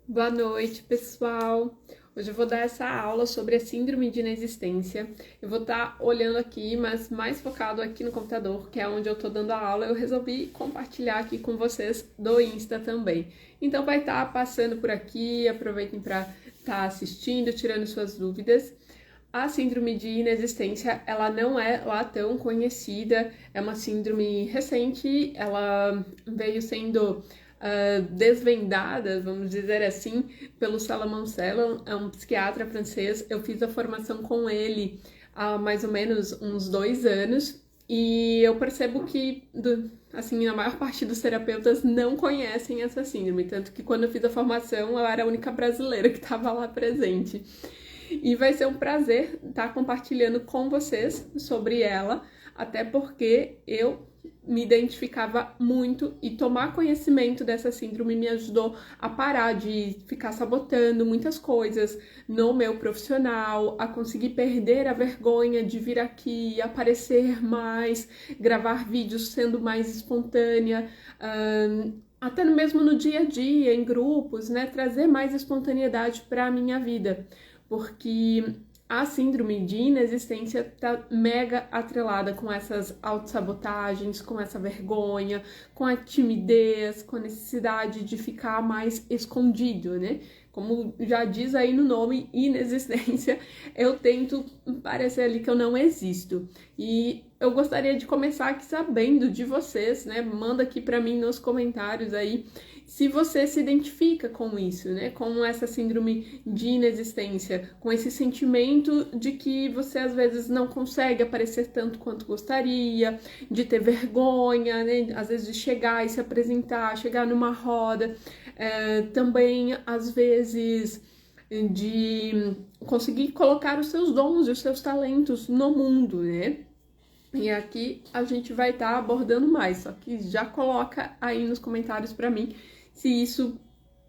Boa noite, pessoal! Hoje eu vou dar essa aula sobre a síndrome de inexistência. Eu vou estar olhando aqui, mas mais focado aqui no computador, que é onde eu estou dando a aula. Eu resolvi compartilhar aqui com vocês do Insta também. Então vai estar passando por aqui, aproveitem para estar assistindo, tirando suas dúvidas. A síndrome de inexistência, ela não é lá tão conhecida, é uma síndrome recente, ela veio sendo desvendada, vamos dizer assim, pelo Salomon Sellon, é um psiquiatra francês. Eu fiz a formação com ele há mais ou menos uns 2 anos e eu percebo que, assim, a maior parte dos terapeutas não conhecem essa síndrome, tanto que quando eu fiz a formação eu era a única brasileira que estava lá presente. E vai ser um prazer estar compartilhando com vocês sobre ela, até porque eu me identificava muito e tomar conhecimento dessa síndrome me ajudou a parar de ficar sabotando muitas coisas no meu profissional, a conseguir perder a vergonha de vir aqui, aparecer mais, gravar vídeos sendo mais espontânea, até mesmo no dia a dia, em grupos, né, trazer mais espontaneidade para a minha vida, porque a síndrome de inexistência tá mega atrelada com essas autossabotagens, com essa vergonha, com a timidez, com a necessidade de ficar mais escondido, né? Como já diz aí no nome, inexistência, eu tento parecer ali que eu não existo. E eu gostaria de começar aqui sabendo de vocês, né? Manda aqui para mim nos comentários aí se você se identifica com isso, né? Com essa síndrome de inexistência, com esse sentimento de que você às vezes não consegue aparecer tanto quanto gostaria, de ter vergonha, né? Às vezes de chegar e se apresentar, chegar numa roda, também às vezes de conseguir colocar os seus dons e os seus talentos no mundo, né? E aqui a gente vai estar abordando mais, só que já coloca aí nos comentários para mim se isso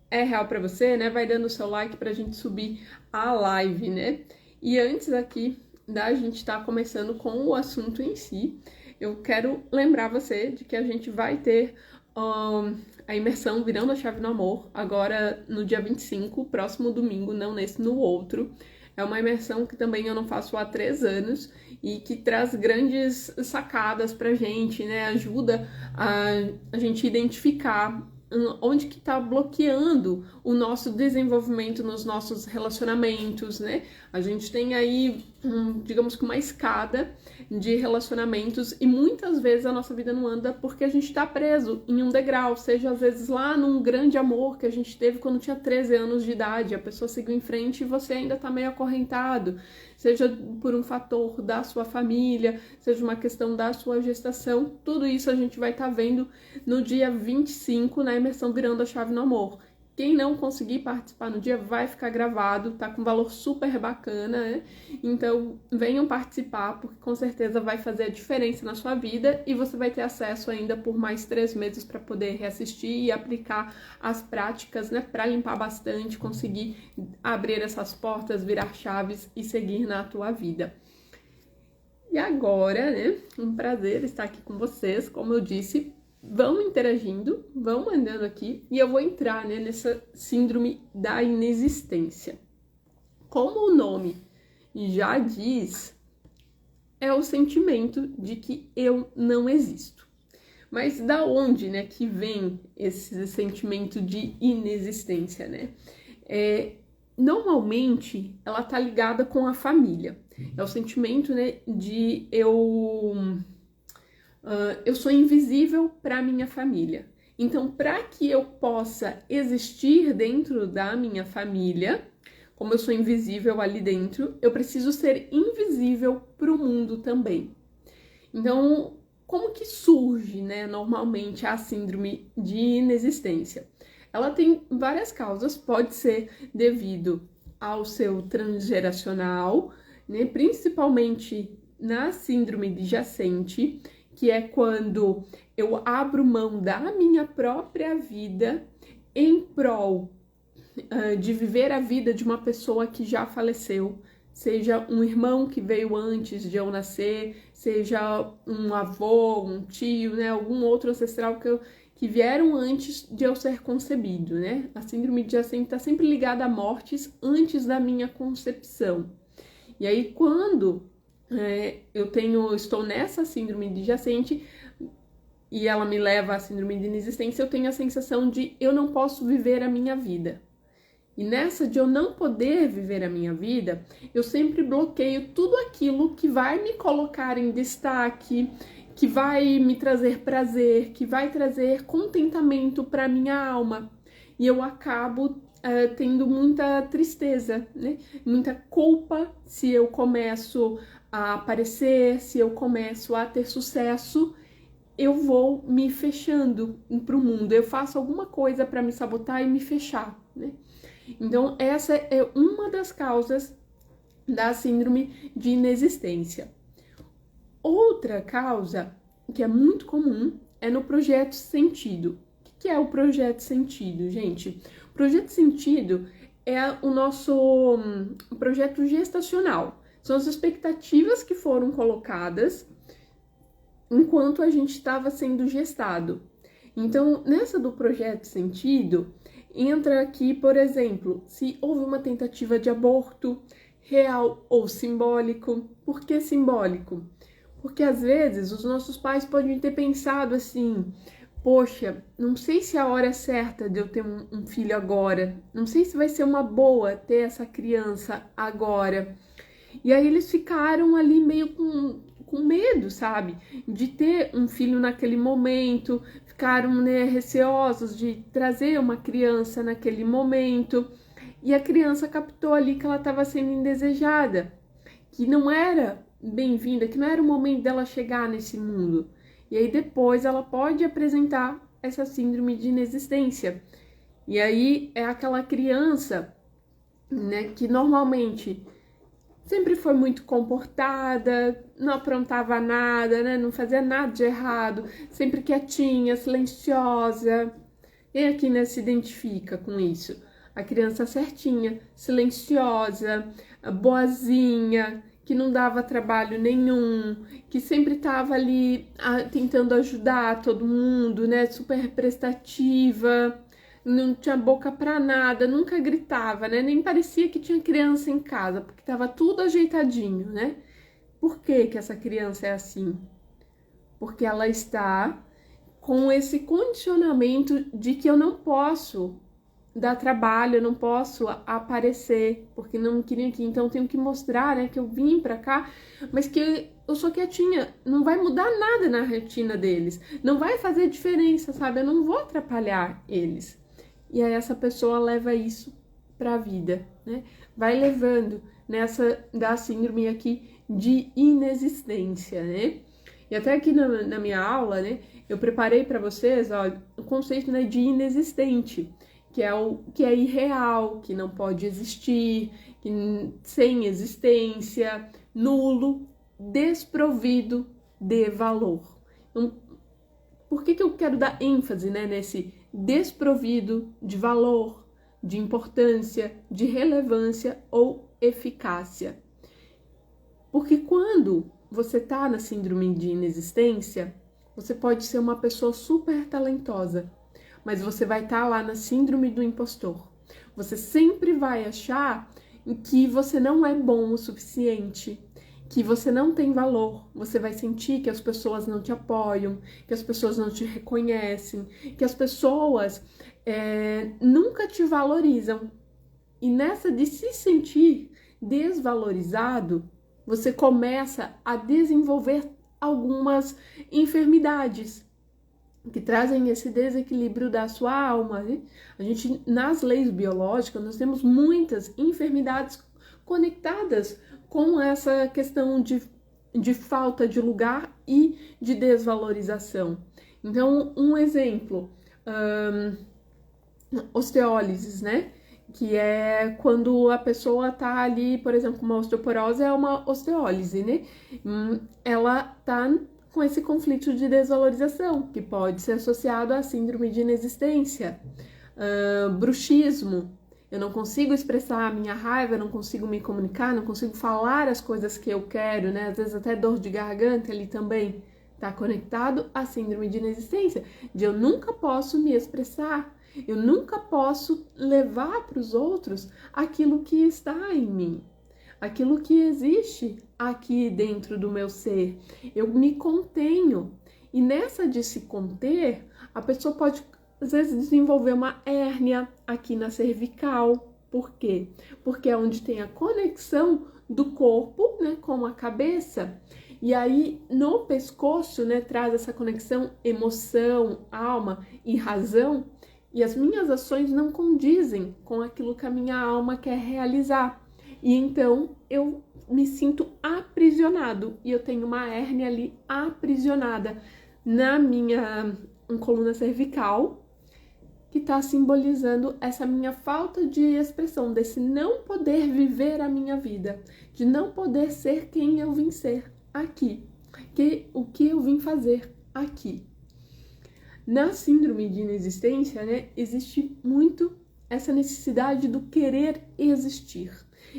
é real para você, né? Vai dando o seu like pra gente subir a live, né? E antes aqui da gente estar começando com o assunto em si, eu quero lembrar você de que a gente vai ter a imersão Virando a Chave no Amor, agora no dia 25, próximo domingo, não nesse, no outro. É uma imersão que também eu não faço há 3 anos e que traz grandes sacadas pra gente, né? Ajuda a gente identificar onde que tá bloqueando o nosso desenvolvimento nos nossos relacionamentos, né? A gente tem aí, digamos que uma escada de relacionamentos e muitas vezes a nossa vida não anda porque a gente tá preso em um degrau, seja às vezes lá num grande amor que a gente teve quando tinha 13 anos de idade, a pessoa seguiu em frente e você ainda tá meio acorrentado, seja por um fator da sua família, seja uma questão da sua gestação, tudo isso a gente vai estar vendo no dia 25 na imersão Virando a Chave no Amor. Quem não conseguir participar no dia vai ficar gravado, tá com valor super bacana, né? Então venham participar, porque com certeza vai fazer a diferença na sua vida e você vai ter acesso ainda por mais 3 meses para poder reassistir e aplicar as práticas, né? Para limpar bastante, conseguir abrir essas portas, virar chaves e seguir na tua vida. E agora, né? Um prazer estar aqui com vocês, como eu disse. Vão interagindo, vão mandando aqui e eu vou entrar, né, nessa síndrome da inexistência. Como o nome já diz, é o sentimento de que eu não existo. Mas da onde, né, que vem esse sentimento de inexistência, né? Normalmente, ela tá ligada com a família. É o sentimento, né, de eu sou invisível para minha família. Então, para que eu possa existir dentro da minha família, como eu sou invisível ali dentro, eu preciso ser invisível para o mundo também. Então, como que surge, né, normalmente a síndrome de inexistência? Ela tem várias causas, pode ser devido ao seu transgeracional, né, principalmente na síndrome adjacente, que é quando eu abro mão da minha própria vida em prol de viver a vida de uma pessoa que já faleceu, seja um irmão que veio antes de eu nascer, seja um avô, um tio, né, algum outro ancestral que vieram antes de eu ser concebido, né? A síndrome adjacente está sempre ligada a mortes antes da minha concepção. E aí, quando estou nessa síndrome adjacente e ela me leva à síndrome de inexistência, eu tenho a sensação de eu não posso viver a minha vida. E nessa de eu não poder viver a minha vida, eu sempre bloqueio tudo aquilo que vai me colocar em destaque, que vai me trazer prazer, que vai trazer contentamento para minha alma. E eu acabo tendo muita tristeza, né? Muita culpa se eu começo a aparecer, se eu começo a ter sucesso, eu vou me fechando para o mundo. Eu faço alguma coisa para me sabotar e me fechar, né? Então, essa é uma das causas da síndrome de inexistência. Outra causa, que é muito comum, é no projeto sentido. O que é o projeto sentido, gente? O projeto sentido é o nosso projeto gestacional. São as expectativas que foram colocadas enquanto a gente estava sendo gestado. Então, nessa do projeto sentido, entra aqui, por exemplo, se houve uma tentativa de aborto, real ou simbólico. Por que simbólico? Porque às vezes os nossos pais podem ter pensado assim: poxa, não sei se a hora é certa de eu ter um filho agora, não sei se vai ser uma boa ter essa criança agora. E aí eles ficaram ali meio com medo, sabe? De ter um filho naquele momento, ficaram, né, receosos de trazer uma criança naquele momento. E a criança captou ali que ela estava sendo indesejada, que não era bem-vinda, que não era o momento dela chegar nesse mundo. E aí depois ela pode apresentar essa síndrome de inexistência. E aí é aquela criança, né, que normalmente sempre foi muito comportada, não aprontava nada, né, não fazia nada de errado, sempre quietinha, silenciosa. Quem aqui, né, se identifica com isso? A criança certinha, silenciosa, boazinha, que não dava trabalho nenhum, que sempre estava ali tentando ajudar todo mundo, né? Super prestativa, não tinha boca para nada, nunca gritava, né? Nem parecia que tinha criança em casa, porque estava tudo ajeitadinho, né? Por que que essa criança é assim? Porque ela está com esse condicionamento de que eu não posso dar trabalho, eu não posso aparecer, porque não me queriam aqui, então eu tenho que mostrar, né, que eu vim pra cá, mas que eu sou quietinha, não vai mudar nada na rotina deles, não vai fazer diferença, sabe, eu não vou atrapalhar eles. E aí essa pessoa leva isso pra vida, né, vai levando nessa da síndrome aqui de inexistência, né. E até aqui na minha aula, né, eu preparei para vocês, ó, o conceito, né, de inexistente, que é o que é irreal, que não pode existir, que sem existência, nulo, desprovido de valor. Então, por que eu quero dar ênfase, né, nesse desprovido de valor, de importância, de relevância ou eficácia? Porque quando você tá na síndrome de inexistência, você pode ser uma pessoa super talentosa, mas você vai estar lá na síndrome do impostor. Você sempre vai achar que você não é bom o suficiente, que você não tem valor. Você vai sentir que as pessoas não te apoiam, que as pessoas não te reconhecem, que as pessoas nunca te valorizam. E nessa de se sentir desvalorizado, você começa a desenvolver algumas enfermidades que trazem esse desequilíbrio da sua alma, né? A gente, nas leis biológicas, nós temos muitas enfermidades conectadas com essa questão de falta de lugar e de desvalorização. Então, um exemplo, osteólise, né? Que é quando a pessoa tá ali, por exemplo, uma osteoporose é uma osteólise, né? Ela tá com esse conflito de desvalorização, que pode ser associado à síndrome de inexistência. Bruxismo, eu não consigo expressar a minha raiva, eu não consigo me comunicar, não consigo falar as coisas que eu quero, né? Às vezes até dor de garganta ali também, Está conectado à síndrome de inexistência, de eu nunca posso me expressar, eu nunca posso levar para os outros aquilo que está em mim, aquilo que existe aqui dentro do meu ser. Eu me contenho. E nessa de se conter, a pessoa pode, às vezes, desenvolver uma hérnia aqui na cervical. Por quê? Porque é onde tem a conexão do corpo, né, com a cabeça. E aí, no pescoço, né, traz essa conexão emoção, alma e razão. E as minhas ações não condizem com aquilo que a minha alma quer realizar. E então, eu me sinto aprisionado. E eu tenho uma hérnia ali aprisionada na minha coluna cervical, que está simbolizando essa minha falta de expressão, desse não poder viver a minha vida, de não poder ser quem eu vim ser aqui, o que eu vim fazer aqui. Na síndrome de inexistência, né, existe muito essa necessidade do querer existir.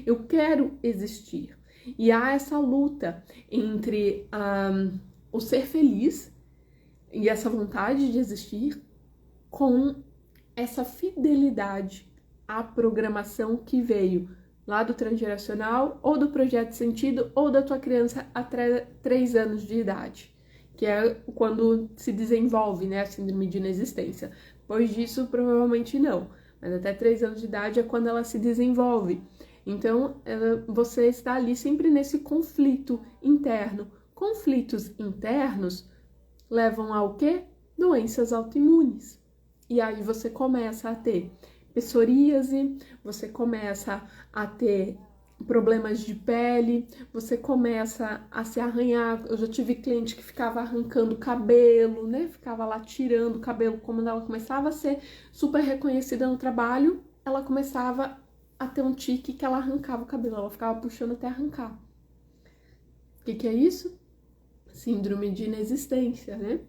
Eu quero existir. E há essa luta entre o ser feliz e essa vontade de existir com essa fidelidade à programação que veio lá do transgeracional, ou do projeto sentido, ou da tua criança até 3 anos de idade, que é quando se desenvolve, né, a síndrome de inexistência. Depois disso, provavelmente não, mas até 3 anos de idade é quando ela se desenvolve. Então, você está ali sempre nesse conflito interno. Conflitos internos levam ao quê? Doenças autoimunes. E aí você começa a ter psoríase, você começa a ter problemas de pele, você começa a se arranhar. Eu já tive cliente que ficava arrancando cabelo, né? Ficava lá tirando o cabelo. Quando ela começava a ser super reconhecida no trabalho, ela começava a ter um tique que ela arrancava o cabelo, ela ficava puxando até arrancar. O que é isso? Síndrome de inexistência, né?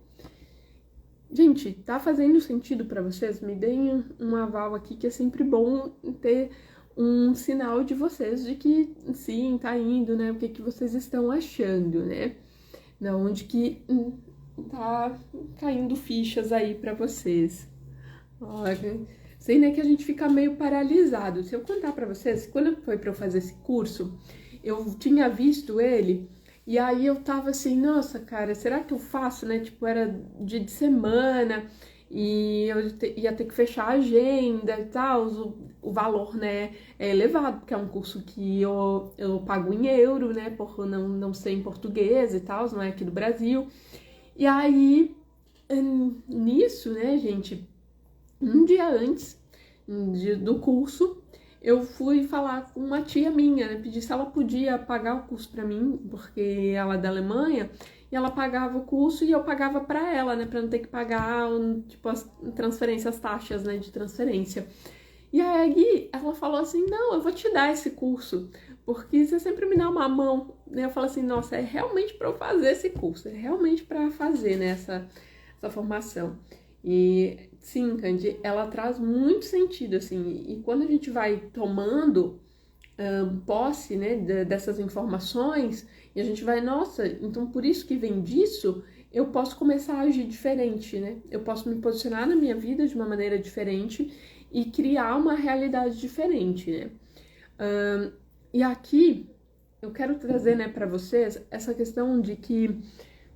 Gente, tá fazendo sentido para vocês? Me deem um aval aqui, que é sempre bom ter um sinal de vocês de que sim, tá indo, né? O que vocês estão achando, né? Da onde que tá caindo fichas aí para vocês. Olha, sei, né, que a gente fica meio paralisado. Se eu contar para vocês, quando foi para eu fazer esse curso, eu tinha visto ele. E aí eu tava assim, nossa, cara, será que eu faço, né? Tipo, era dia de semana e eu ia ter que fechar a agenda e tal. O valor, né, é elevado, porque é um curso que eu pago em euro, né? Por não ser em português e tal, não é aqui do Brasil. E aí, nisso, né, gente, um dia antes do curso, eu fui falar com uma tia minha, né? Pedi se ela podia pagar o curso para mim, porque ela é da Alemanha, e ela pagava o curso e eu pagava para ela, né? Para não ter que pagar, tipo, as transferências, as taxas, né, de transferência. E aí ela falou assim, não, eu vou te dar esse curso, porque você sempre me dá uma mão, né? Eu falo assim, nossa, é realmente para eu fazer esse curso, é realmente para fazer, né, essa formação. E sim, Candy, ela traz muito sentido, assim, e quando a gente vai tomando posse, né, dessas informações, e a gente vai, nossa, então por isso que vem disso, eu posso começar a agir diferente, né? Eu posso me posicionar na minha vida de uma maneira diferente e criar uma realidade diferente, né? E aqui eu quero trazer, né, para vocês essa questão de que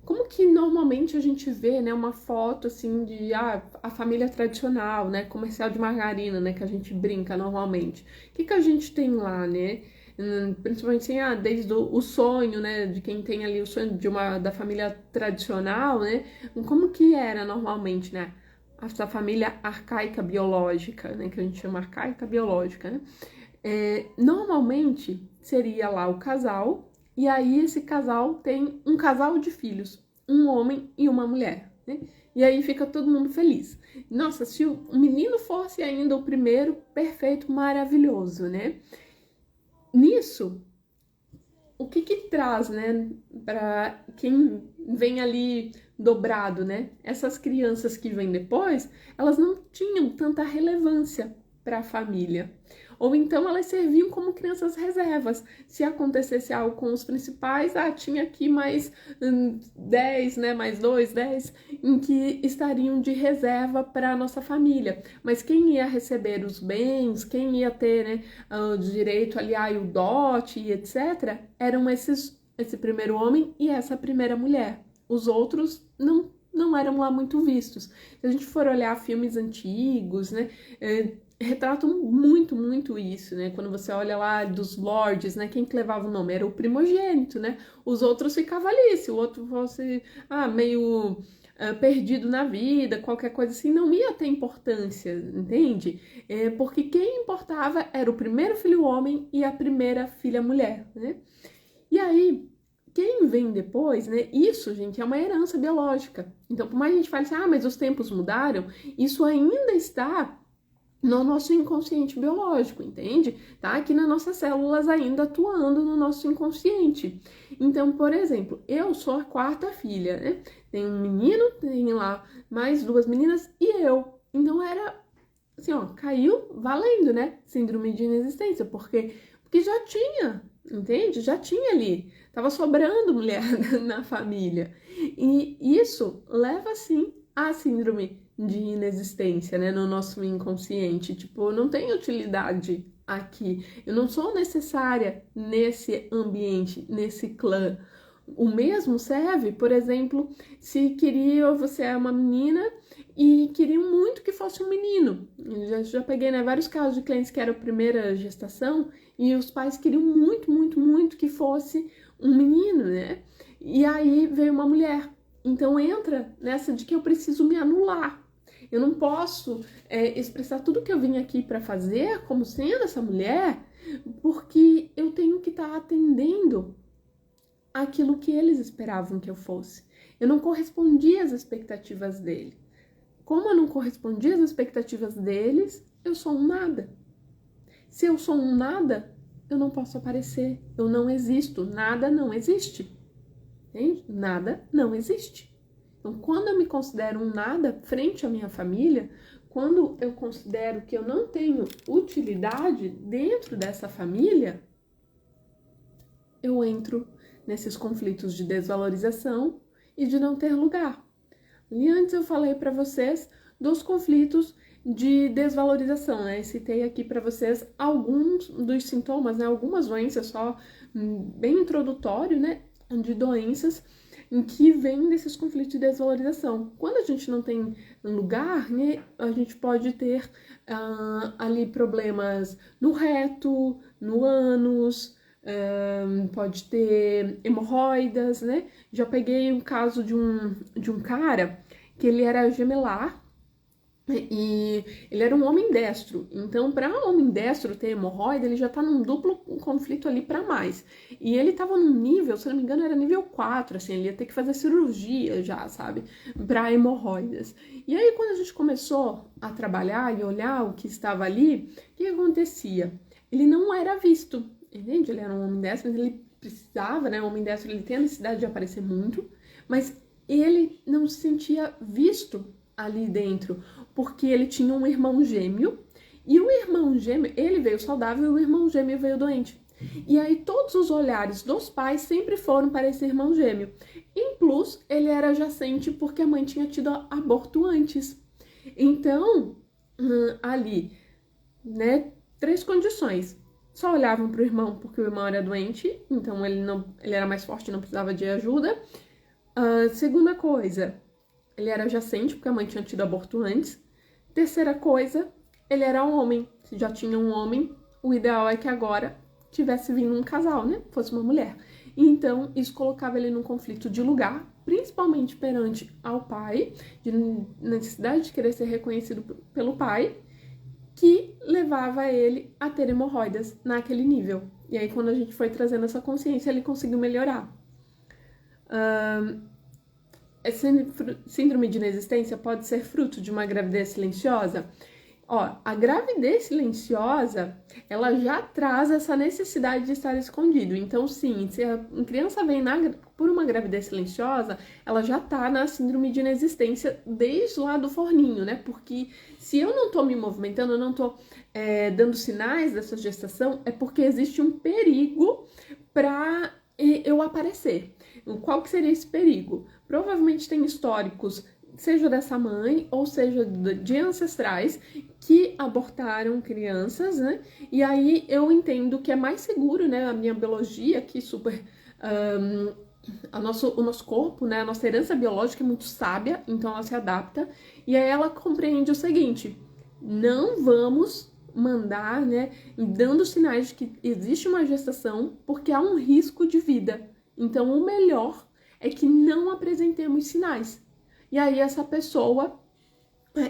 como que normalmente a gente vê, né, uma foto assim de a família tradicional, né, comercial de margarina, né, que a gente brinca normalmente. O que a gente tem lá, né? Principalmente assim, desde o sonho, né, de quem tem ali o sonho da família tradicional, né? Como que era normalmente, né? Essa família arcaica biológica, né, que a gente chama arcaica biológica, né? Normalmente seria lá o casal. E aí esse casal tem um casal de filhos, um homem e uma mulher, né? E aí fica todo mundo feliz. Nossa, se o menino fosse ainda o primeiro, perfeito, maravilhoso, né? Nisso, o que traz, né, para quem vem ali dobrado, né? Essas crianças que vêm depois, elas não tinham tanta relevância para a família. Ou então elas serviam como crianças reservas. Se acontecesse algo com os principais, tinha aqui mais 10, né, mais 2, 10, em que estariam de reserva para a nossa família. Mas quem ia receber os bens, quem ia ter, né, o direito ali, o dote e etc., eram esse primeiro homem e essa primeira mulher. Os outros não eram lá muito vistos. Se a gente for olhar filmes antigos, né, retratam muito, muito isso, né? Quando você olha lá dos lords, né? Quem que levava o nome? Era o primogênito, né? Os outros ficavam ali. Se o outro fosse meio perdido na vida, qualquer coisa assim, não ia ter importância, entende? Porque quem importava era o primeiro filho homem e a primeira filha mulher, né? E aí, quem vem depois, né? Isso, gente, é uma herança biológica. Então, por mais que a gente fale assim, mas os tempos mudaram, isso ainda está no nosso inconsciente biológico, entende? Tá aqui nas nossas células ainda atuando no nosso inconsciente. Então, por exemplo, eu sou a quarta filha, né? Tem um menino, tem lá mais 2 meninas e eu. Então era assim, caiu valendo, né? Síndrome de inexistência, porque já tinha, entende? Já tinha ali, tava sobrando mulher na família. E isso leva, sim, à síndrome de inexistência, né, no nosso inconsciente. Tipo, não tem utilidade aqui, eu não sou necessária nesse ambiente, nesse clã. O mesmo serve, por exemplo, se você é uma menina e queriam muito que fosse um menino. Eu já peguei, né, vários casos de clientes que era a primeira gestação e os pais queriam muito, muito, muito que fosse um menino, né? E aí veio uma mulher. Então entra nessa de que eu preciso me anular. Eu não posso expressar tudo que eu vim aqui para fazer como sendo essa mulher, porque eu tenho que estar atendendo aquilo que eles esperavam que eu fosse. Eu não correspondia às expectativas dele. Como eu não correspondia às expectativas deles, eu sou um nada. Se eu sou um nada, eu não posso aparecer. Eu não existo. Nada não existe. Entende? Nada não existe. Então, quando eu me considero um nada frente à minha família, quando eu considero que eu não tenho utilidade dentro dessa família, eu entro nesses conflitos de desvalorização e de não ter lugar. E antes eu falei para vocês dos conflitos de desvalorização, né? Citei aqui para vocês alguns dos sintomas, né? Algumas doenças só bem introdutório, né? De doenças em que vem desses conflitos de desvalorização. Quando a gente não tem lugar, né, a gente pode ter ali problemas no reto, no ânus, pode ter hemorroidas, né? Já peguei um caso de um cara que ele era gemelar e ele era um homem destro. Então, para um homem destro ter hemorroida, ele já tá num duplo conflito ali para mais. E ele tava num nível, se não me engano, era nível 4, assim, ele ia ter que fazer cirurgia já, sabe? Para hemorroidas. E aí, quando a gente começou a trabalhar e olhar o que estava ali, o que acontecia? Ele não era visto, entende? Ele era um homem destro, mas ele precisava, né? O homem destro, ele tem a necessidade de aparecer muito, mas ele não se sentia visto ali dentro, porque ele tinha um irmão gêmeo, e o irmão gêmeo, ele veio saudável e o irmão gêmeo veio doente. E aí todos os olhares dos pais sempre foram para esse irmão gêmeo. Em plus, ele era adjacente porque a mãe tinha tido aborto antes. Então, ali, né, 3 condições. Só olhavam para o irmão porque o irmão era doente, então ele era mais forte e não precisava de ajuda. Segunda coisa, ele era adjacente, porque a mãe tinha tido aborto antes. Terceira coisa, ele era homem. Se já tinha um homem, o ideal é que agora tivesse vindo um casal, né? Fosse uma mulher. E então, isso colocava ele num conflito de lugar, principalmente perante ao pai, de necessidade de querer ser reconhecido pelo pai, que levava ele a ter hemorroidas naquele nível. E aí, quando a gente foi trazendo essa consciência, ele conseguiu melhorar. Essa síndrome de inexistência pode ser fruto de uma gravidez silenciosa? Ó, a gravidez silenciosa, ela já traz essa necessidade de estar escondido. Então, sim, se a criança vem por uma gravidez silenciosa, ela já tá na síndrome de inexistência desde lá do forninho, né? Porque se eu não tô me movimentando, eu não tô dando sinais dessa gestação, é porque existe um perigo para eu aparecer. Qual que seria esse perigo? Provavelmente tem históricos, seja dessa mãe ou seja de ancestrais que abortaram crianças, né? E aí eu entendo que é mais seguro, né? A minha biologia aqui super o nosso corpo, né? A nossa herança biológica é muito sábia, então ela se adapta e aí ela compreende o seguinte: não vamos mandar, né? Dando sinais de que existe uma gestação porque há um risco de vida. Então o melhor é que não apresentemos sinais. E aí essa pessoa,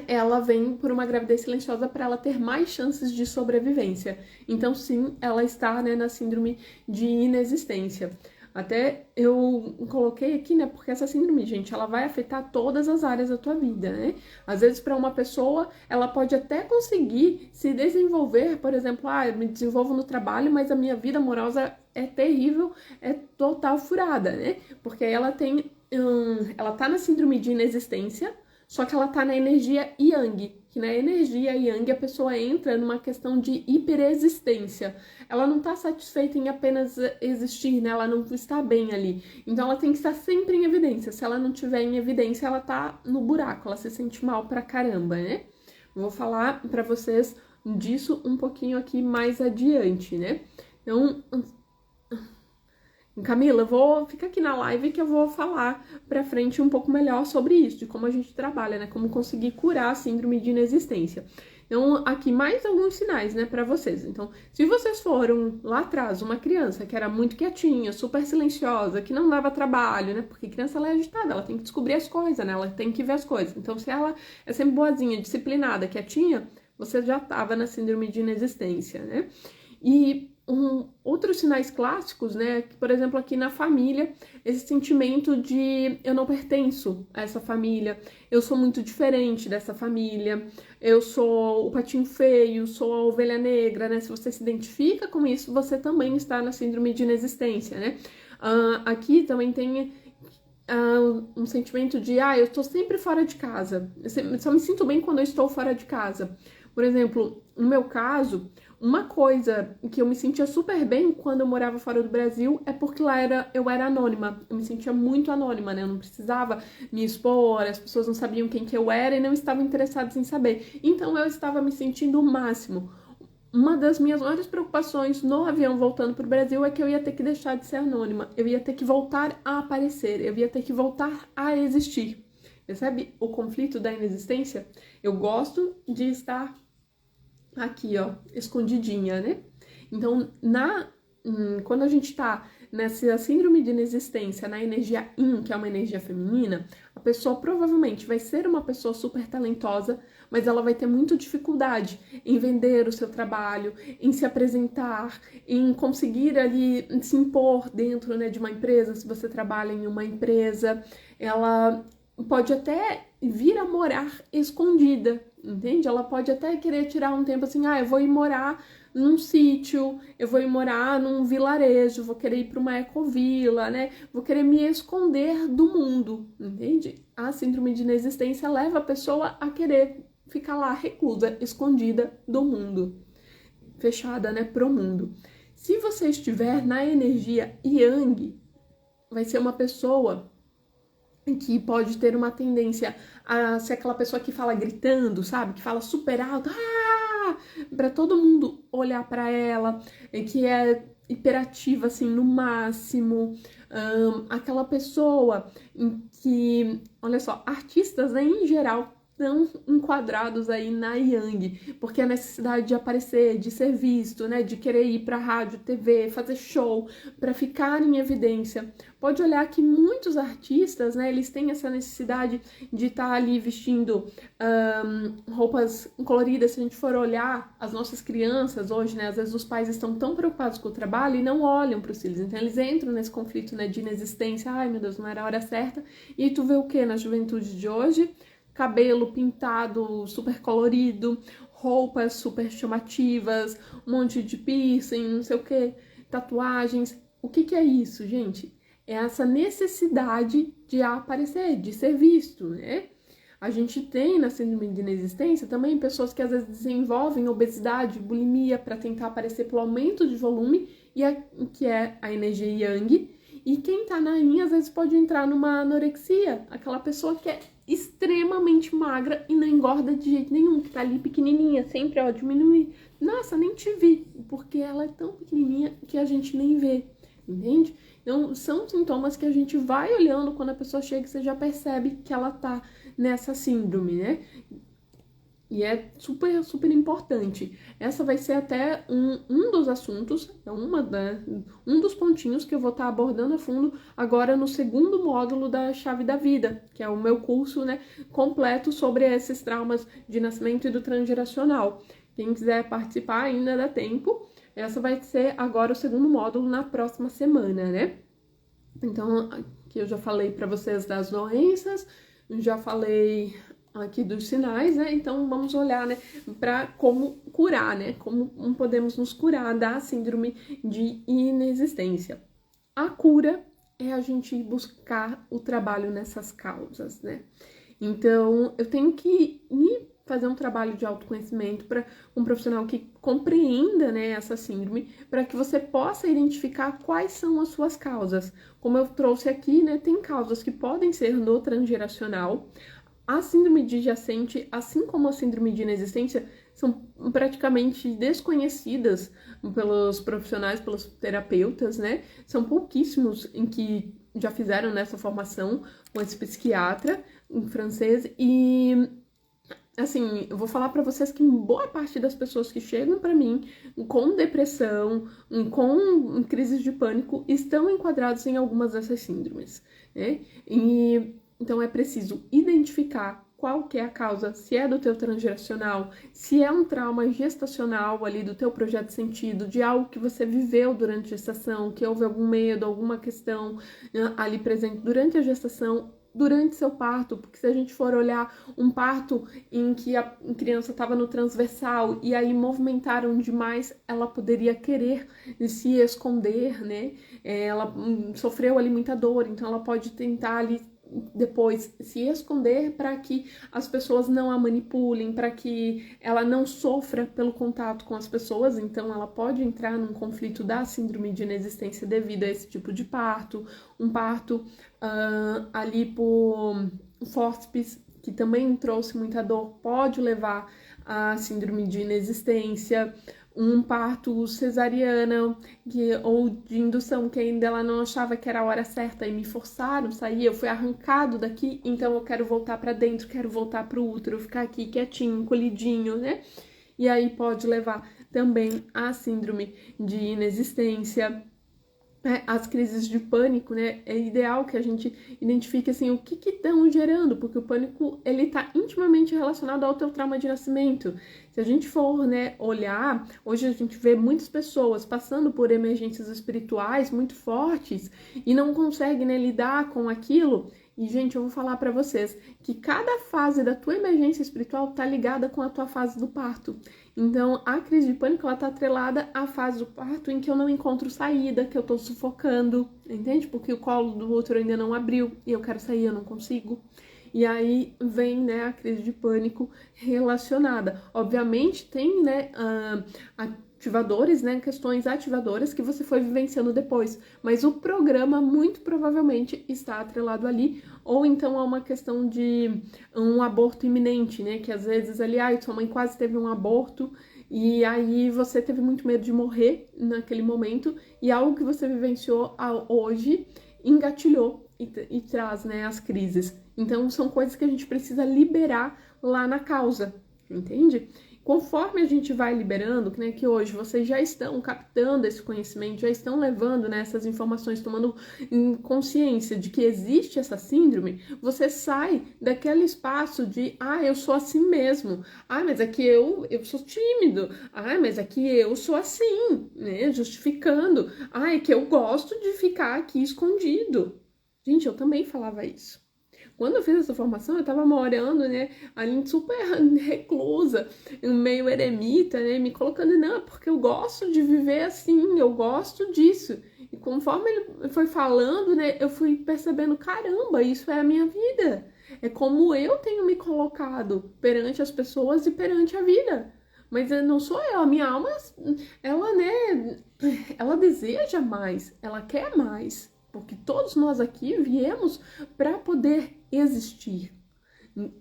ela vem por uma gravidez silenciosa para ela ter mais chances de sobrevivência. Então sim, ela está, né, na síndrome de inexistência. Até eu coloquei aqui, né, porque essa síndrome, gente, ela vai afetar todas as áreas da tua vida, né? Às vezes para uma pessoa, ela pode até conseguir se desenvolver, por exemplo, eu me desenvolvo no trabalho, mas a minha vida amorosa é terrível, é total furada, né? Porque ela tem ela tá na síndrome de inexistência, só que ela tá na energia Yang, que na energia Yang a pessoa entra numa questão de hiperexistência. Ela não tá satisfeita em apenas existir, né? Ela não está bem ali. Então ela tem que estar sempre em evidência. Se ela não tiver em evidência, ela tá no buraco, ela se sente mal pra caramba, né? Vou falar pra vocês disso um pouquinho aqui mais adiante, né? Então, Camila, fica aqui na live que eu vou falar pra frente um pouco melhor sobre isso, de como a gente trabalha, né? Como conseguir curar a síndrome de inexistência. Então, aqui mais alguns sinais, né, pra vocês. Então, se vocês foram lá atrás uma criança que era muito quietinha, super silenciosa, que não dava trabalho, né? Porque criança, ela é agitada, ela tem que descobrir as coisas, né? Ela tem que ver as coisas. Então, se ela é sempre boazinha, disciplinada, quietinha, você já tava na síndrome de inexistência, né? E outros sinais clássicos, né, que, por exemplo, aqui na família, esse sentimento de eu não pertenço a essa família, eu sou muito diferente dessa família, eu sou o patinho feio, sou a ovelha negra, né? Se você se identifica com isso, você também está na síndrome de inexistência, né? Aqui também tem um sentimento de, eu estou sempre fora de casa, eu só me sinto bem quando eu estou fora de casa. Por exemplo, no meu caso, uma coisa que eu me sentia super bem quando eu morava fora do Brasil é porque lá eu era anônima. Eu me sentia muito anônima, né? Eu não precisava me expor, as pessoas não sabiam quem que eu era e não estavam interessadas em saber. Então eu estava me sentindo o máximo. Uma das minhas maiores preocupações no avião voltando para o Brasil é que eu ia ter que deixar de ser anônima. Eu ia ter que voltar a aparecer, eu ia ter que voltar a existir. Percebe o conflito da inexistência? Eu gosto de estar aqui, ó, escondidinha, né? Então, quando a gente tá nessa síndrome de inexistência, na energia Yin, que é uma energia feminina, a pessoa provavelmente vai ser uma pessoa super talentosa, mas ela vai ter muita dificuldade em vender o seu trabalho, em se apresentar, em conseguir ali se impor dentro, né, de uma empresa. Se você trabalha em uma empresa, ela pode até vir a morar escondida, entende? Ela pode até querer tirar um tempo assim, eu vou ir morar num sítio, eu vou ir morar num vilarejo, vou querer ir para uma ecovila, né? Vou querer me esconder do mundo, entende? A síndrome de inexistência leva a pessoa a querer ficar lá reclusa, escondida do mundo, fechada, né, pro mundo. Se você estiver na energia Yang, vai ser uma pessoa que pode ter uma tendência a ser aquela pessoa que fala gritando, sabe? Que fala super alto, para todo mundo olhar para ela, que é hiperativa, assim, no máximo. Aquela pessoa em que, olha só, artistas, né, em geral, estão enquadrados aí na Yang, porque a necessidade de aparecer, de ser visto, né, de querer ir para rádio, TV, fazer show, para ficar em evidência. Pode olhar que muitos artistas, né, eles têm essa necessidade de estar ali vestindo roupas coloridas. Se a gente for olhar as nossas crianças hoje, né, às vezes os pais estão tão preocupados com o trabalho e não olham para os filhos, então eles entram nesse conflito, né, de inexistência. Ai, meu Deus, não era a hora certa. E aí tu vê o que na juventude de hoje? Cabelo pintado, super colorido, roupas super chamativas, um monte de piercing, não sei o que, tatuagens. O que é isso, gente? É essa necessidade de aparecer, de ser visto, né? A gente tem na síndrome de inexistência também pessoas que às vezes desenvolvem obesidade, bulimia para tentar aparecer pelo aumento de volume, que é a energia yang. E quem tá na yin às vezes pode entrar numa anorexia, aquela pessoa que é extremamente magra e não engorda de jeito nenhum, que tá ali pequenininha, sempre, ó, diminuir. Nossa, nem te vi, porque ela é tão pequenininha que a gente nem vê, entende? Então, são sintomas que a gente vai olhando quando a pessoa chega e você já percebe que ela tá nessa síndrome, né? E é super, super importante. Essa vai ser até um dos assuntos, um dos pontinhos que eu vou estar abordando a fundo agora no segundo módulo da Chave da Vida, que é o meu curso, né, completo sobre esses traumas de nascimento e do transgeracional. Quem quiser participar ainda dá tempo. Essa vai ser agora o segundo módulo na próxima semana, né? Então, aqui eu já falei para vocês das doenças, já falei aqui dos sinais, né? Então vamos olhar, né, para como curar, né? Como podemos nos curar da síndrome de inexistência. A cura é a gente buscar o trabalho nessas causas, né? Então eu tenho que ir fazer um trabalho de autoconhecimento para um profissional que compreenda, né, essa síndrome, para que você possa identificar quais são as suas causas. Como eu trouxe aqui, né, tem causas que podem ser no transgeracional. A síndrome adjacente, assim como a síndrome de inexistência, são praticamente desconhecidas pelos profissionais, pelos terapeutas, né? São pouquíssimos em que já fizeram nessa formação com esse psiquiatra em francês e assim, eu vou falar para vocês que boa parte das pessoas que chegam para mim com depressão, com crises de pânico, estão enquadrados em algumas dessas síndromes, né? E então é preciso identificar qual que é a causa, se é do teu transgeracional, se é um trauma gestacional ali do teu projeto de sentido, de algo que você viveu durante a gestação, que houve algum medo, alguma questão ali presente durante a gestação, durante seu parto, porque se a gente for olhar um parto em que a criança estava no transversal e aí movimentaram demais, ela poderia querer se esconder, né? Ela sofreu ali muita dor, então ela pode tentar ali depois se esconder para que as pessoas não a manipulem, para que ela não sofra pelo contato com as pessoas, então ela pode entrar num conflito da síndrome de inexistência devido a esse tipo de parto, um parto ali por fórceps, que também trouxe muita dor, pode levar à síndrome de inexistência, um parto cesariana ou de indução, que ainda ela não achava que era a hora certa e me forçaram a sair, eu fui arrancado daqui, então eu quero voltar para dentro, quero voltar para o útero, ficar aqui quietinho, encolhidinho, né? E aí pode levar também à síndrome de inexistência. As crises de pânico, né? É ideal que a gente identifique, assim, o que estão gerando, porque o pânico, ele tá intimamente relacionado ao teu trauma de nascimento. Se a gente for, né, olhar, hoje a gente vê muitas pessoas passando por emergências espirituais muito fortes e não conseguem, né, lidar com aquilo. E, gente, eu vou falar pra vocês que cada fase da tua emergência espiritual tá ligada com a tua fase do parto. Então, a crise de pânico, ela tá atrelada à fase do parto em que eu não encontro saída, que eu tô sufocando, entende? Porque o colo do útero ainda não abriu e eu quero sair, eu não consigo. E aí vem, né, a crise de pânico relacionada. Obviamente, tem, né, ativadores, né, questões ativadoras que você foi vivenciando depois, mas o programa muito provavelmente está atrelado ali, ou então a uma questão de um aborto iminente, né, que às vezes ali, sua mãe quase teve um aborto e aí você teve muito medo de morrer naquele momento e algo que você vivenciou hoje engatilhou e traz, né, as crises. Então são coisas que a gente precisa liberar lá na causa, entende? Conforme a gente vai liberando, né, que hoje vocês já estão captando esse conhecimento, já estão levando, né, essas informações, tomando consciência de que existe essa síndrome, você sai daquele espaço de, eu sou assim mesmo, mas aqui eu sou tímido, mas aqui eu sou assim, né, justificando, é que eu gosto de ficar aqui escondido. Gente, eu também falava isso. Quando eu fiz essa formação, eu estava morando, né, ali super reclusa, meio eremita, né, me colocando, não, porque eu gosto de viver assim, eu gosto disso. E conforme ele foi falando, né, eu fui percebendo, caramba, isso é a minha vida. É como eu tenho me colocado perante as pessoas e perante a vida. Mas não sou eu, a minha alma, ela, né, ela deseja mais, ela quer mais. Porque todos nós aqui viemos para poder existir.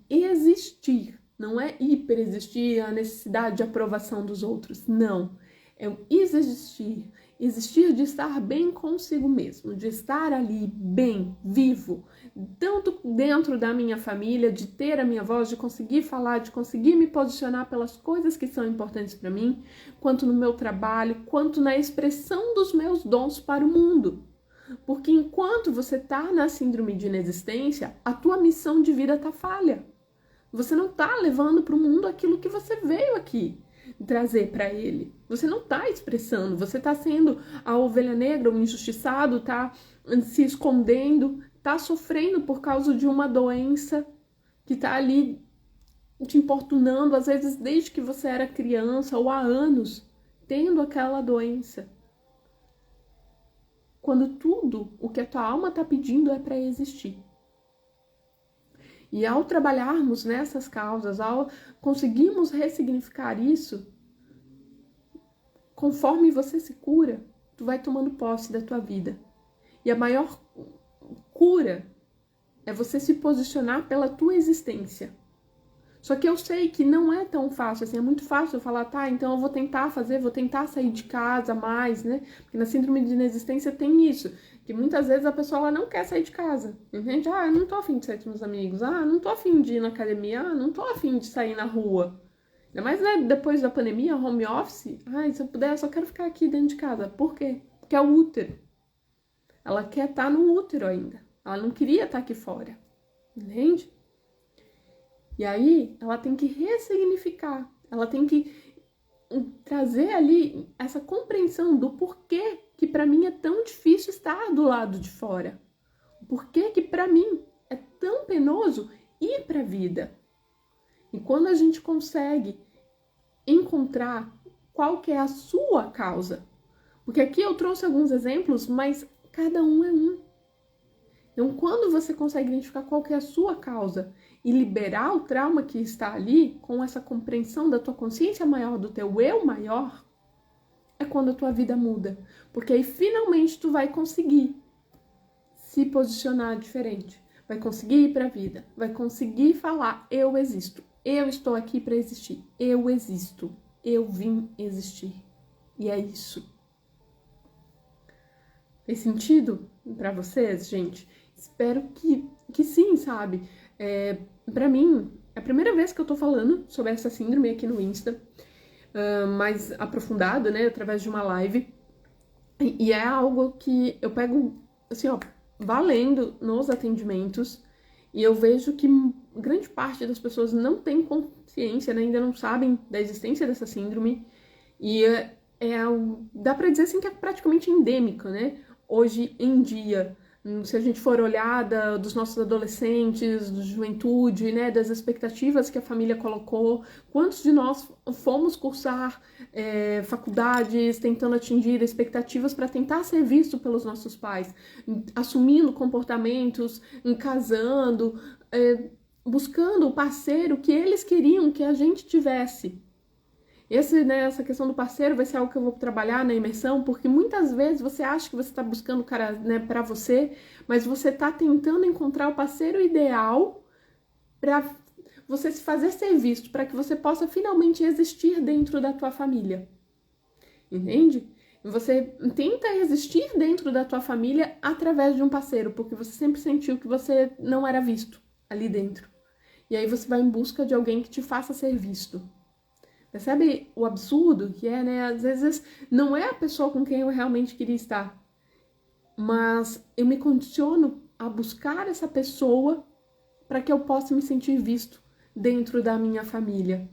Existir, não é hiperexistir, a necessidade de aprovação dos outros, não. É o existir, existir de estar bem consigo mesmo, de estar ali bem, vivo, tanto dentro da minha família, de ter a minha voz, de conseguir falar, de conseguir me posicionar pelas coisas que são importantes para mim, quanto no meu trabalho, quanto na expressão dos meus dons para o mundo. Porque enquanto você tá na síndrome de inexistência, a tua missão de vida tá falha. Você não tá levando para o mundo aquilo que você veio aqui trazer para ele. Você não tá expressando, você tá sendo a ovelha negra, o injustiçado, tá se escondendo, tá sofrendo por causa de uma doença que tá ali te importunando, às vezes desde que você era criança ou há anos, tendo aquela doença. Quando tudo o que a tua alma está pedindo é para existir. E ao trabalharmos nessas causas, ao conseguirmos ressignificar isso, conforme você se cura, tu vai tomando posse da tua vida. E a maior cura é você se posicionar pela tua existência. Só que eu sei que não é tão fácil, assim, é muito fácil eu falar, tá, então eu vou tentar fazer, vou tentar sair de casa mais, né? Porque na síndrome de inexistência tem isso, que muitas vezes a pessoa ela não quer sair de casa, entende? Ah, eu não tô afim de sair com meus amigos, ah, não tô afim de ir na academia, ah, não tô afim de sair na rua. Ainda mais, né, depois da pandemia, home office, ai, se eu puder, eu só quero ficar aqui dentro de casa. Por quê? Porque é o útero. Ela quer estar no útero ainda, ela não queria estar aqui fora, entende? E aí, ela tem que ressignificar, ela tem que trazer ali essa compreensão do porquê que para mim é tão difícil estar do lado de fora. O porquê que para mim é tão penoso ir para a vida. E quando a gente consegue encontrar qual que é a sua causa, porque aqui eu trouxe alguns exemplos, mas cada um é um. Então, quando você consegue identificar qual que é a sua causa e liberar o trauma que está ali, com essa compreensão da tua consciência maior, do teu eu maior, é quando a tua vida muda. Porque aí, finalmente, tu vai conseguir se posicionar diferente. Vai conseguir ir para a vida. Vai conseguir falar, eu existo. Eu estou aqui para existir. Eu existo. Eu vim existir. E é isso. Fez sentido para vocês, gente? Espero que sim, sabe? Pra mim, é a primeira vez que eu tô falando sobre essa síndrome aqui no Insta, mais aprofundado, né, através de uma live. E é algo que eu pego, assim, ó, valendo nos atendimentos, e eu vejo que grande parte das pessoas não tem consciência, né, ainda não sabem da existência dessa síndrome, e dá pra dizer assim que é praticamente endêmica, né, hoje em dia. Se a gente for olhar dos nossos adolescentes, da juventude, né, das expectativas que a família colocou, quantos de nós fomos cursar faculdades tentando atingir expectativas para tentar ser visto pelos nossos pais, assumindo comportamentos, casando, buscando o parceiro que eles queriam que a gente tivesse. Essa questão do parceiro vai ser algo que eu vou trabalhar na imersão, porque muitas vezes você acha que você está buscando o cara, né, para você, mas você está tentando encontrar o parceiro ideal para você se fazer ser visto, para que você possa finalmente existir dentro da tua família. Entende? Você tenta existir dentro da tua família através de um parceiro, porque você sempre sentiu que você não era visto ali dentro. E aí você vai em busca de alguém que te faça ser visto. Percebe o absurdo que é, né? Às vezes não é a pessoa com quem eu realmente queria estar, mas eu me condiciono a buscar essa pessoa para que eu possa me sentir visto dentro da minha família.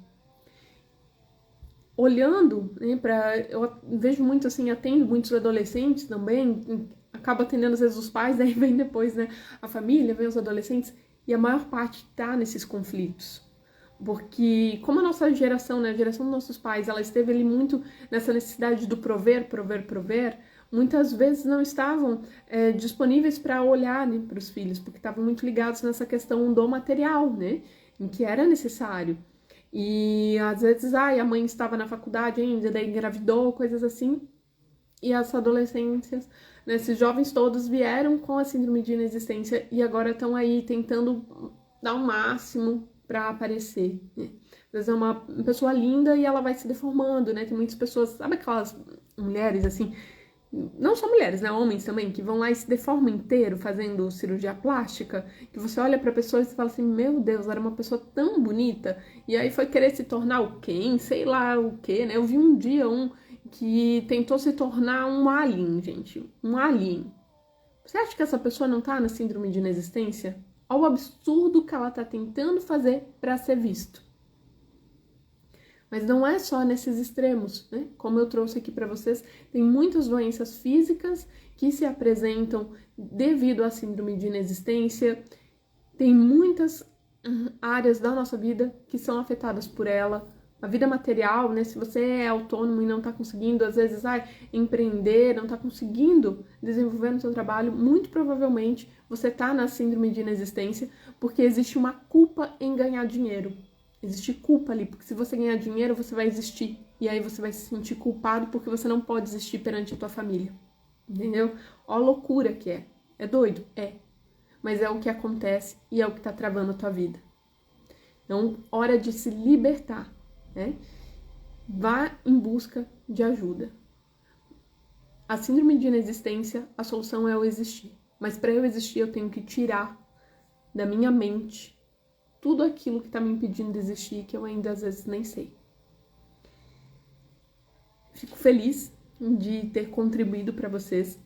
Olhando, né, eu vejo muito assim, atendo muitos adolescentes também, acabo atendendo às vezes os pais, daí vem depois, né, a família, vem os adolescentes, E a maior parte tá nesses conflitos. Porque como a nossa geração, né, a geração dos nossos pais, ela esteve ali muito nessa necessidade do prover, muitas vezes não estavam disponíveis para olhar, né, para os filhos, porque estavam muito ligados nessa questão do material, né, em que era necessário. E às vezes, a mãe estava na faculdade ainda, daí engravidou, coisas assim, e as adolescências, né, esses jovens todos vieram com a síndrome de inexistência e agora estão aí tentando dar o máximo para aparecer, né? Às vezes é uma pessoa linda e ela vai se deformando, né? Tem muitas pessoas, sabe aquelas mulheres assim, não só mulheres, né? Homens também, que vão lá e se deformam inteiro fazendo cirurgia plástica, que você olha pra pessoa e você fala assim, meu Deus, era uma pessoa tão bonita, e aí foi querer se tornar o quem, sei lá o que, né? Eu vi um dia que tentou se tornar um alien, gente, um alien. Você acha que essa pessoa não tá na síndrome de inexistência? Olha o absurdo que ela tá tentando fazer para ser visto. Mas não é só nesses extremos, né? Como eu trouxe aqui para vocês, tem muitas doenças físicas que se apresentam devido à síndrome de inexistência. Tem muitas áreas da nossa vida que são afetadas por ela. A vida material, né? Se você é autônomo e não está conseguindo, às vezes, empreender, não está conseguindo desenvolver no seu trabalho, muito provavelmente você está na síndrome de inexistência, porque existe uma culpa em ganhar dinheiro. Existe culpa ali, porque se você ganhar dinheiro, você vai existir. E aí você vai se sentir culpado porque você não pode existir perante a tua família. Entendeu? Ó a loucura que é. É doido? É. Mas é o que acontece e é o que tá travando a tua vida. Então, hora de se libertar, né? Vá em busca de ajuda. A síndrome de inexistência, a solução é eu existir. Mas para eu existir, eu tenho que tirar da minha mente tudo aquilo que está me impedindo de existir, que eu ainda às vezes nem sei. Fico feliz de ter contribuído para vocês.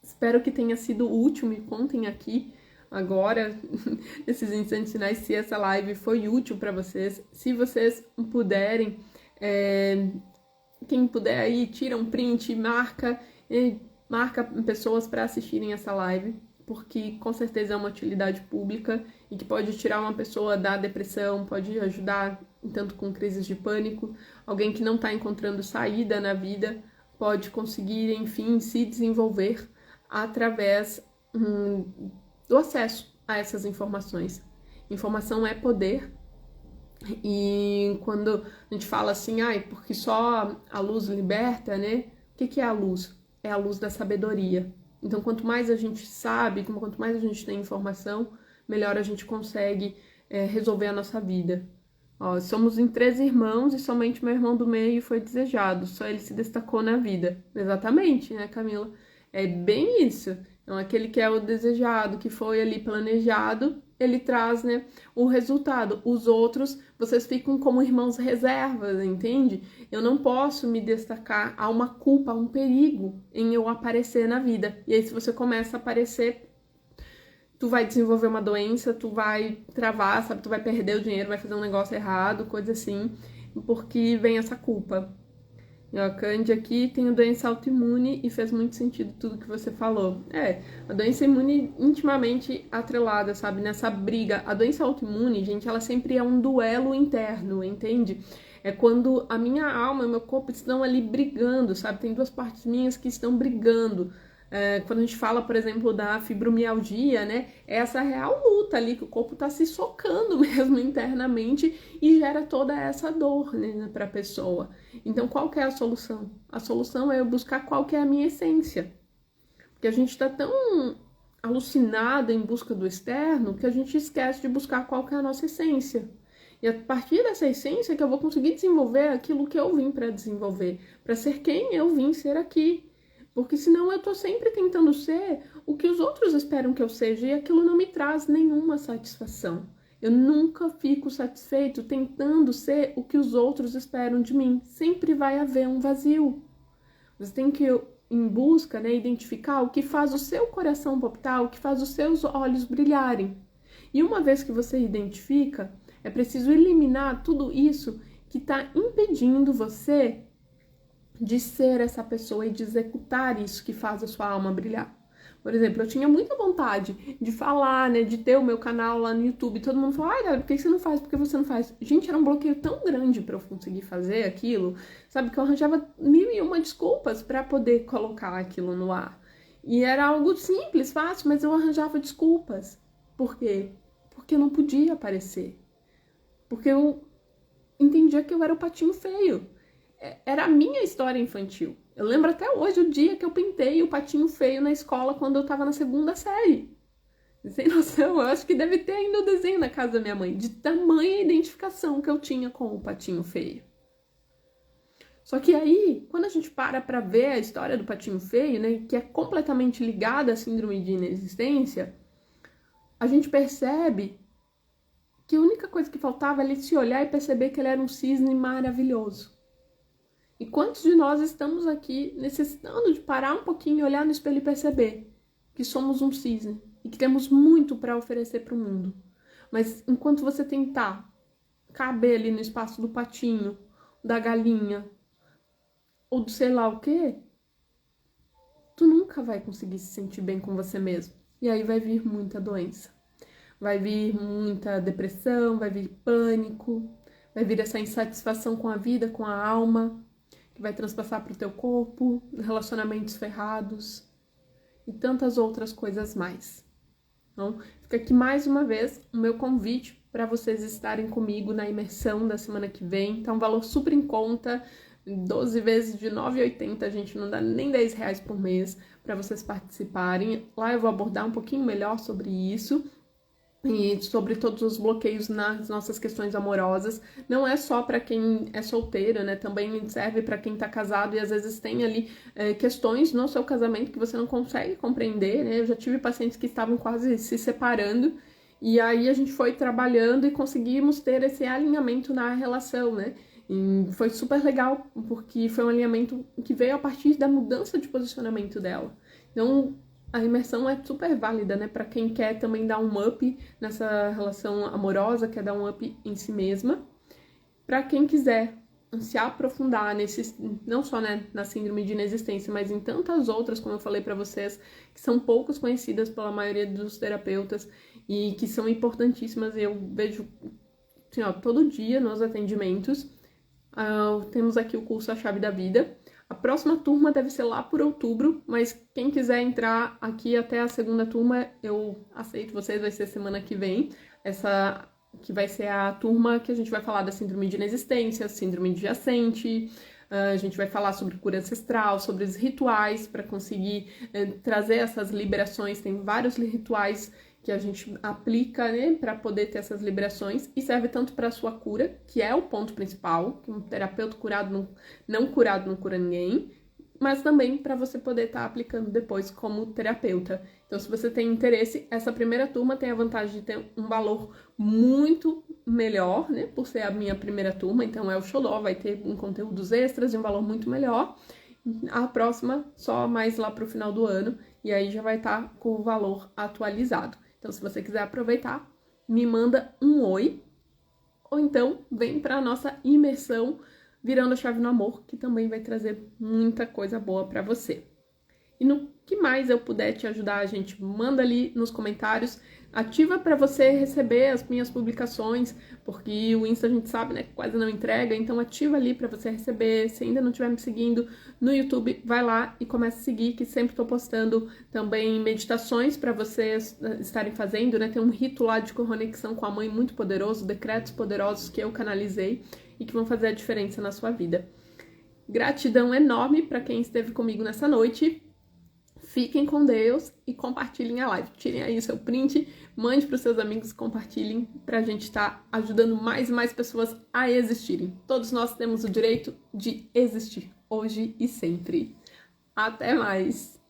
Espero que tenha sido útil. Me contem aqui agora, nesses instantes finais, se essa live foi útil para vocês. Se vocês puderem, quem puder aí, tira um print, marca pessoas para assistirem essa live, porque com certeza é uma utilidade pública e que pode tirar uma pessoa da depressão, pode ajudar tanto com crises de pânico, alguém que não está encontrando saída na vida pode conseguir, enfim, se desenvolver através do acesso a essas informações. Informação é poder, e quando a gente fala assim, porque só a luz liberta, né? O que é a luz? É a luz da sabedoria. Então, quanto mais a gente sabe, quanto mais a gente tem informação, melhor a gente consegue resolver a nossa vida. Ó, somos em 13 irmãos e somente meu irmão do meio foi desejado, só ele se destacou na vida. Exatamente, né, Camila? É bem isso. Então, aquele que é o desejado, que foi ali planejado, ele traz, né, o resultado. Os outros, vocês ficam como irmãos reservas, entende? Eu não posso me destacar, há uma culpa, há um perigo em eu aparecer na vida. E aí, se você começa a aparecer, tu vai desenvolver uma doença, tu vai travar, sabe? Tu vai perder o dinheiro, vai fazer um negócio errado, coisa assim, porque vem essa culpa. A Candy aqui tem doença autoimune e fez muito sentido tudo que você falou. A doença imune intimamente atrelada, sabe? Nessa briga. A doença autoimune, gente, ela sempre é um duelo interno, entende? É quando a minha alma e o meu corpo estão ali brigando, sabe? Tem duas partes minhas que estão brigando. Quando a gente fala, por exemplo, da fibromialgia, né? É essa real luta ali, que o corpo tá se socando mesmo internamente e gera toda essa dor, né, pra pessoa. Então, qual que é a solução? A solução é eu buscar qual que é a minha essência. Porque a gente tá tão alucinado em busca do externo que a gente esquece de buscar qual que é a nossa essência. E a partir dessa essência que eu vou conseguir desenvolver aquilo que eu vim para desenvolver, para ser quem eu vim ser aqui. Porque senão eu tô sempre tentando ser o que os outros esperam que eu seja e aquilo não me traz nenhuma satisfação. Eu nunca fico satisfeito tentando ser o que os outros esperam de mim. Sempre vai haver um vazio. Você tem que ir em busca, né, identificar o que faz o seu coração palpitar, o que faz os seus olhos brilharem. E uma vez que você identifica, é preciso eliminar tudo isso que está impedindo você de ser essa pessoa e de executar isso que faz a sua alma brilhar. Por exemplo, eu tinha muita vontade de falar, né, de ter o meu canal lá no YouTube. Todo mundo fala, ai, Gabi, por que você não faz? Por que você não faz? Gente, era um bloqueio tão grande pra eu conseguir fazer aquilo, sabe, que eu arranjava 1001 desculpas pra poder colocar aquilo no ar. E era algo simples, fácil, mas eu arranjava desculpas. Por quê? Porque eu não podia aparecer. Porque eu entendia que eu era o patinho feio. Era a minha história infantil. Eu lembro até hoje o dia que eu pintei o patinho feio na escola quando eu tava na 2ª série. Sem noção, eu acho que deve ter ainda o desenho na casa da minha mãe, de tamanha identificação que eu tinha com o patinho feio. Só que aí, quando a gente para ver a história do patinho feio, né, que é completamente ligada à síndrome de inexistência, a gente percebe que a única coisa que faltava era ele se olhar e perceber que ele era um cisne maravilhoso. E quantos de nós estamos aqui necessitando de parar um pouquinho e olhar no espelho e perceber que somos um cisne e que temos muito para oferecer para o mundo. Mas enquanto você tentar caber ali no espaço do patinho, da galinha, ou do sei lá o quê, tu nunca vai conseguir se sentir bem com você mesmo. E aí vai vir muita doença. Vai vir muita depressão, vai vir pânico, vai vir essa insatisfação com a vida, com a alma, que vai transpassar para o teu corpo, relacionamentos ferrados e tantas outras coisas mais. Então, fica aqui mais uma vez o meu convite para vocês estarem comigo na imersão da semana que vem. Tá um valor super em conta, 12 vezes de R$ 9,80, a gente não dá nem R$ 10 por mês para vocês participarem. Lá eu vou abordar um pouquinho melhor sobre isso e sobre todos os bloqueios nas nossas questões amorosas. Não é só para quem é solteiro, né? Também serve para quem tá casado e às vezes tem ali questões no seu casamento que você não consegue compreender, né? Eu já tive pacientes que estavam quase se separando e aí a gente foi trabalhando e conseguimos ter esse alinhamento na relação, né? E foi super legal, porque foi um alinhamento que veio a partir da mudança de posicionamento dela. Então, a imersão é super válida, né? Para quem quer também dar um up nessa relação amorosa, quer dar um up em si mesma. Para quem quiser se aprofundar nesse, não só, né, na síndrome de inexistência, mas em tantas outras, como eu falei para vocês, que são poucos conhecidas pela maioria dos terapeutas e que são importantíssimas. Eu vejo assim, ó, todo dia nos atendimentos. Temos aqui o curso A Chave da Vida. A próxima turma deve ser lá por outubro, mas quem quiser entrar aqui até a 2ª turma, eu aceito vocês, vai ser semana que vem. Essa que vai ser a turma que a gente vai falar da síndrome de inexistência, síndrome adjacente, a gente vai falar sobre cura ancestral, sobre os rituais para conseguir trazer essas liberações. Tem vários rituais que a gente aplica, né, para poder ter essas liberações e serve tanto para a sua cura, que é o ponto principal, que um terapeuta curado não curado não cura ninguém, mas também para você poder estar aplicando depois como terapeuta. Então, se você tem interesse, essa primeira turma tem a vantagem de ter um valor muito melhor, né, por ser a minha primeira turma, então é o xodó, vai ter conteúdos extras e um valor muito melhor. A próxima só mais lá para o final do ano, e aí já vai estar com o valor atualizado. Então, se você quiser aproveitar, me manda um oi, ou então vem para a nossa imersão Virando a Chave no Amor, que também vai trazer muita coisa boa para você. E no que mais eu puder te ajudar, a gente manda ali nos comentários, ativa para você receber as minhas publicações, porque o Insta a gente sabe, né, que quase não entrega, então ativa ali para você receber. Se ainda não estiver me seguindo no YouTube, vai lá e começa a seguir, que sempre estou postando também meditações para vocês estarem fazendo, né, tem um rito lá de conexão com a mãe muito poderoso, decretos poderosos que eu canalizei e que vão fazer a diferença na sua vida. Gratidão enorme para quem esteve comigo nessa noite. Fiquem com Deus e compartilhem a live. Tirem aí o seu print, mande para os seus amigos, compartilhem para a gente estar ajudando mais e mais pessoas a existirem. Todos nós temos o direito de existir, hoje e sempre. Até mais!